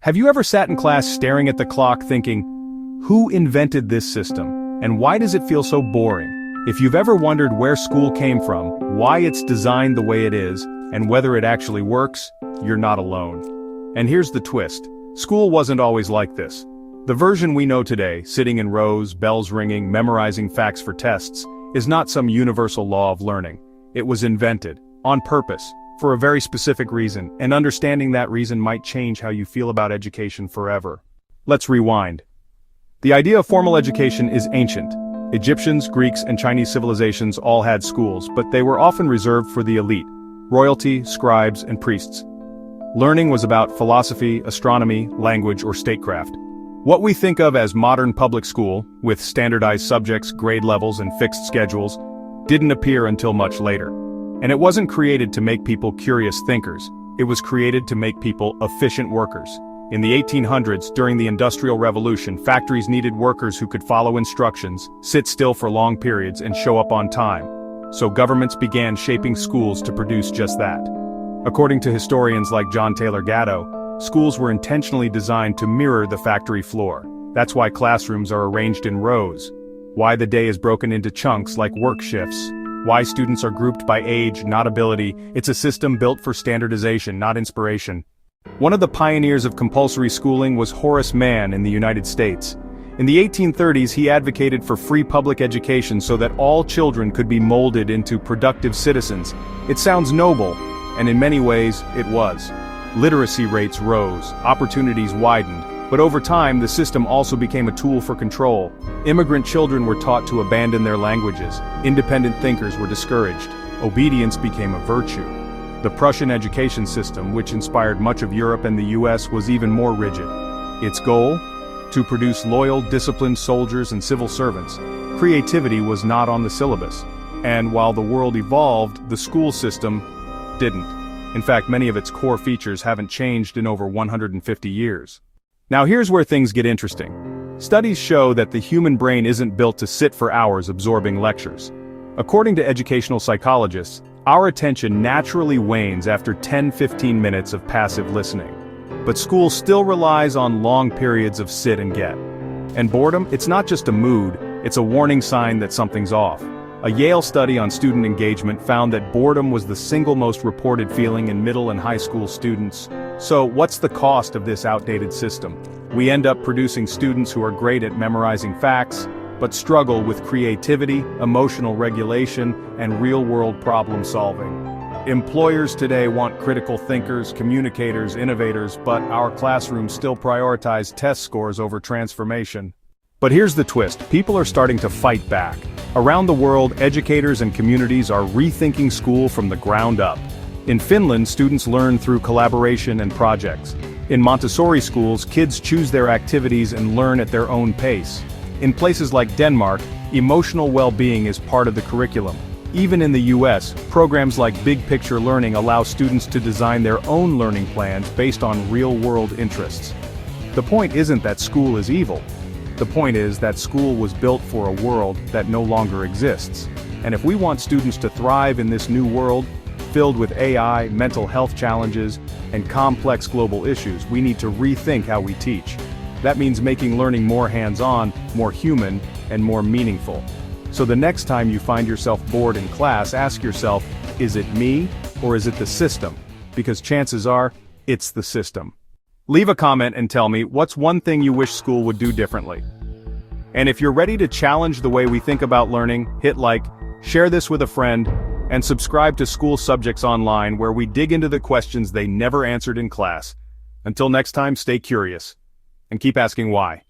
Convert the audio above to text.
Have you ever sat in class staring at the clock thinking, who invented this system, and why does it feel so boring? If you've ever wondered where school came from, why it's designed the way it is, and whether it actually works, you're not alone. And here's the twist. School wasn't always like this. The version we know today, sitting in rows, bells ringing, memorizing facts for tests, is not some universal law of learning. It was invented, on purpose, for a very specific reason, and understanding that reason might change how you feel about education forever. Let's rewind. The idea of formal education is ancient. Egyptians, Greeks, and Chinese civilizations all had schools, but they were often reserved for the elite, royalty, scribes, and priests. Learning was about philosophy, astronomy, language, or statecraft. What we think of as modern public school, with standardized subjects, grade levels, and fixed schedules, didn't appear until much later. And it wasn't created to make people curious thinkers. It was created to make people efficient workers. In the 1800s, during the Industrial Revolution, factories needed workers who could follow instructions, sit still for long periods, and show up on time. So governments began shaping schools to produce just that. According to historians like John Taylor Gatto, schools were intentionally designed to mirror the factory floor. That's why classrooms are arranged in rows. Why the day is broken into chunks like work shifts. Why students are grouped by age, not ability. It's a system built for standardization, not inspiration. One of the pioneers of compulsory schooling was Horace Mann in the United States. In the 1830s, he advocated for free public education so that all children could be molded into productive citizens. It sounds noble, and in many ways, it was. Literacy rates rose, opportunities widened, but over time, the system also became a tool for control. Immigrant children were taught to abandon their languages. Independent thinkers were discouraged. Obedience became a virtue. The Prussian education system, which inspired much of Europe and the US, was even more rigid. Its goal? To produce loyal, disciplined soldiers and civil servants. Creativity was not on the syllabus. And while the world evolved, the school system didn't. In fact, many of its core features haven't changed in over 150 years. Now here's where things get interesting. Studies show that the human brain isn't built to sit for hours absorbing lectures. According to educational psychologists, our attention naturally wanes after 10-15 minutes of passive listening. But school still relies on long periods of sit and get. And boredom, it's not just a mood, it's a warning sign that something's off. A Yale study on student engagement found that boredom was the single most reported feeling in middle and high school students. So what's the cost of this outdated system? We end up producing students who are great at memorizing facts, but struggle with creativity, emotional regulation, and real-world problem solving. Employers today want critical thinkers, communicators, innovators, but our classrooms still prioritize test scores over transformation. But here's the twist, people are starting to fight back. Around the world, educators and communities are rethinking school from the ground up. In Finland, students learn through collaboration and projects. In Montessori schools, kids choose their activities and learn at their own pace. In places like Denmark, emotional well-being is part of the curriculum. Even in the US, programs like Big Picture Learning allow students to design their own learning plans based on real-world interests. The point isn't that school is evil. The point is that school was built for a world that no longer exists. And if we want students to thrive in this new world, filled with AI, mental health challenges, and complex global issues, we need to rethink how we teach. That means making learning more hands-on, more human, and more meaningful. So the next time you find yourself bored in class, ask yourself, is it me, or is it the system? Because chances are, it's the system. Leave a comment and tell me, what's one thing you wish school would do differently? And if you're ready to challenge the way we think about learning, hit like, share this with a friend, and subscribe to School Subjects Online, where we dig into the questions they never answered in class. Until next time, stay curious. And keep asking why.